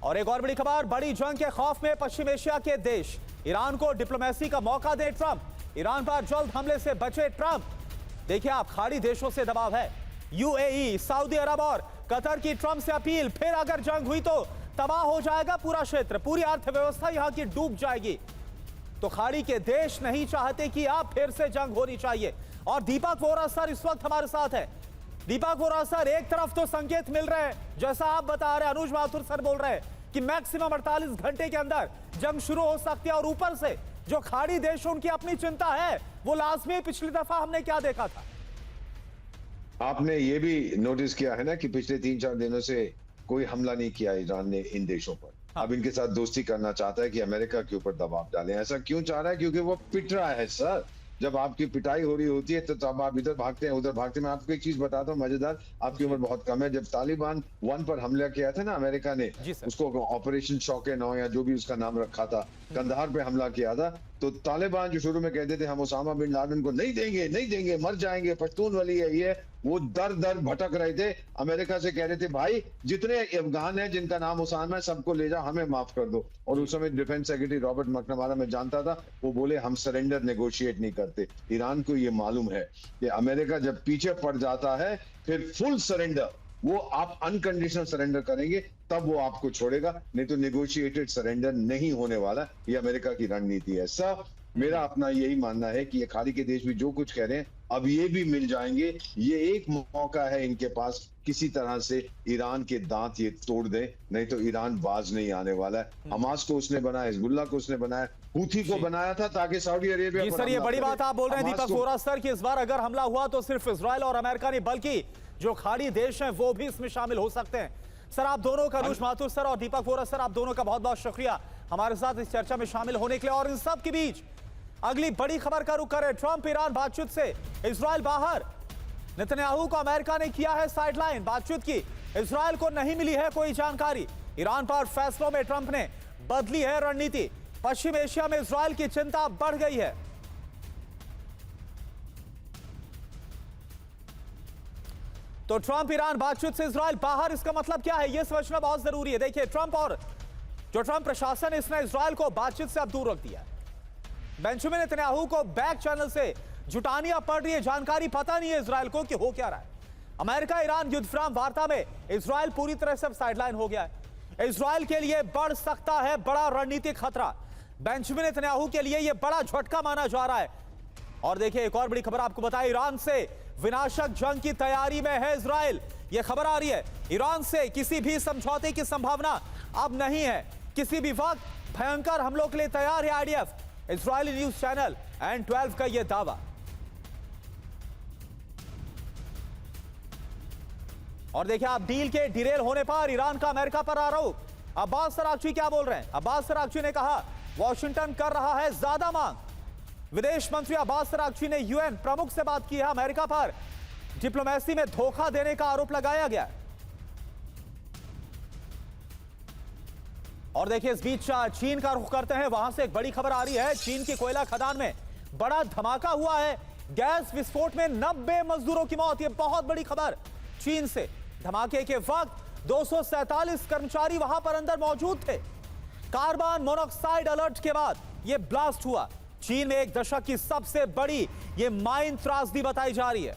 और एक और बड़ी खबर, बड़ी जंग के खौफ में पश्चिम एशिया के देश। ईरान को डिप्लोमेसी का मौका दे ट्रंप। ईरान पर जल्द हमले से बचे ट्रंप। देखिए आप, खाड़ी देशों से दबाव है। यूएई, सऊदी अरब और कतर की ट्रंप से अपील। फिर अगर जंग हुई तो तबाह हो जाएगा पूरा क्षेत्र, पूरी अर्थव्यवस्था यहां की डूब जाएगी। तो खाड़ी के देश नहीं चाहते कि अब फिर से जंग होनी चाहिए। और दीपक वोरा सर इस वक्त हमारे साथ है। दीपक वोरा सर, एक तरफ तो संकेत मिल रहे हैं, जैसा आप बता रहे हैं, अनुज माथुर सर बोल रहे हैं कि मैक्सिमम 48 घंटे के अंदर जंग शुरू हो सकती है। और ऊपर से जो खाड़ी देश उनकी अपनी चिंता है, वो लाजमी पिछली दफा हमने क्या देखा था। आपने ये भी नोटिस किया है ना कि पिछले 3-4 दिनों से कोई हमला नहीं किया ईरान ने इन देशों पर। अब इनके साथ दोस्ती करना चाहता है कि अमेरिका के ऊपर दबाव डालें। ऐसा क्यों चाह रहा है? क्योंकि वो पिट रहा है सर। जब आपकी पिटाई हो रही होती है तो आप इधर भागते हैं, उधर भागते हैं। मैं आपको एक चीज बताता हूँ मजेदार, आपकी उम्र बहुत कम है। जब तालिबान 1 पर हमला किया था ना अमेरिका ने, उसको ऑपरेशन शौक-ए-नौ या जो भी उसका नाम रखा था, कंधार पे हमला किया था, तो तालिबान जो शुरू में कहते थे हम उसामा बिन लादेन को नहीं देंगे, मर जाएंगे, पश्तून वाली है ये, वो दर दर भटक रहे थे। अमेरिका से कह रहे थे भाई जितने अफगान हैं जिनका नाम उसामा है सबको ले जाओ, हमें माफ कर दो। और उस समय डिफेंस सेक्रेटरी रॉबर्ट मैकनमारा मैं जानता था, वो बोले हम सरेंडर नेगोशिएट नहीं करते। ईरान को ये मालूम है कि अमेरिका जब पीछे पड़ जाता है फिर फुल सरेंडर, वो आप अनकंडीशनल सरेंडर करेंगे तब वो आपको छोड़ेगा, नहीं तो नेगोशिएटेड सरेंडर नहीं होने वाला। ये अमेरिका की रणनीति है। सब मेरा अपना यही मानना है कि ये खाड़ी के देश भी जो कुछ कह रहे हैं अब ये भी मिल जाएंगे। ये एक मौका है इनके पास, किसी तरह से ईरान के दांत ये तोड़ दें, नहीं तो ईरान बाज नहीं आने वाला है। हमास को उसने बनाया, हिजबुल्लाह को उसने बनाया, हूथी को बनाया था ताकि सऊदी अरेबिया जी सर, ये बड़ी बात आप बोल रहे हैं दीपक वोरा सर कि इस बार अगर हमला हुआ तो सिर्फ इजराइल और अमेरिका नहीं बल्कि जो खाड़ी देश हैं वो भी इसमें शामिल हो सकते हैं। सर आप दोनों का, अनुज माथुर सर और दीपक वोरा सर, आप दोनों का बहुत बहुत शुक्रिया हमारे साथ इस चर्चा में शामिल होने के लिए। और इन सब के बीच अगली बड़ी खबर का रुख करें। ट्रंप ईरान बातचीत से, इजराइल बाहर। नेतन्याहू को अमेरिका ने किया है साइडलाइन बातचीत की। इजराइल को नहीं मिली है कोई जानकारी। ईरान पर फैसलों में ट्रंप ने बदली है रणनीति। पश्चिम एशिया में इजराइल की चिंता बढ़ गई है। तो ट्रंप ईरान बातचीत से, इजराइल बाहर, इसका मतलब क्या है यह समझना बहुत जरूरी है। देखिए ट्रंप और जो ट्रंप प्रशासन है इसने इजराइल को बातचीत से अब दूर रख दिया है। बेंजामिन नेतन्याहू को बैक चैनल से जुटानी अब पड़ रही है जानकारी, पता नहीं है इजराइल को कि हो क्या रहा है। अमेरिका ईरान युद्धविराम वार्ता में इजराइल पूरी तरह से साइडलाइन हो गया है। इजराइल के लिए बढ़ सकता है बड़ा रणनीतिक खतरा। बेंजामिन नेतन्याहू के लिए यह बड़ा झटका माना जा रहा है। और देखिए एक और बड़ी खबर आपको बताएं, ईरान से विनाशक जंग की तैयारी में है इजराइल। यह खबर आ रही है, ईरान से किसी भी समझौते की संभावना अब नहीं है। किसी भी वक्त भयंकर हमलों के लिए तैयार है IDF. Israeli news channel N12 का यह दावा। और देखिए आप, डील के डिरेल होने पर ईरान का अमेरिका पर आरोप। अब्बास अरागची क्या बोल रहे हैं? अब्बास अरागची ने कहा वॉशिंगटन कर रहा है ज्यादा मांग। विदेश मंत्री अब्बास अरागची ने यूएन प्रमुख से बात की है। अमेरिका पर डिप्लोमेसी में धोखा देने का आरोप लगाया गया। और देखिए इस बीच चीन का रुख करते हैं। वहां से एक बड़ी खबर आ रही है, चीन की कोयला खदान में बड़ा धमाका हुआ है। गैस विस्फोट में 90 मजदूरों की मौत। यह बहुत बड़ी खबर चीन से। धमाके के वक्त 247 कर्मचारी वहां पर अंदर मौजूद थे। कार्बन मोनोऑक्साइड अलर्ट के बाद यह ब्लास्ट हुआ। चीन में एक दशक की सबसे बड़ी यह माइन त्रासदी बताई जा रही है।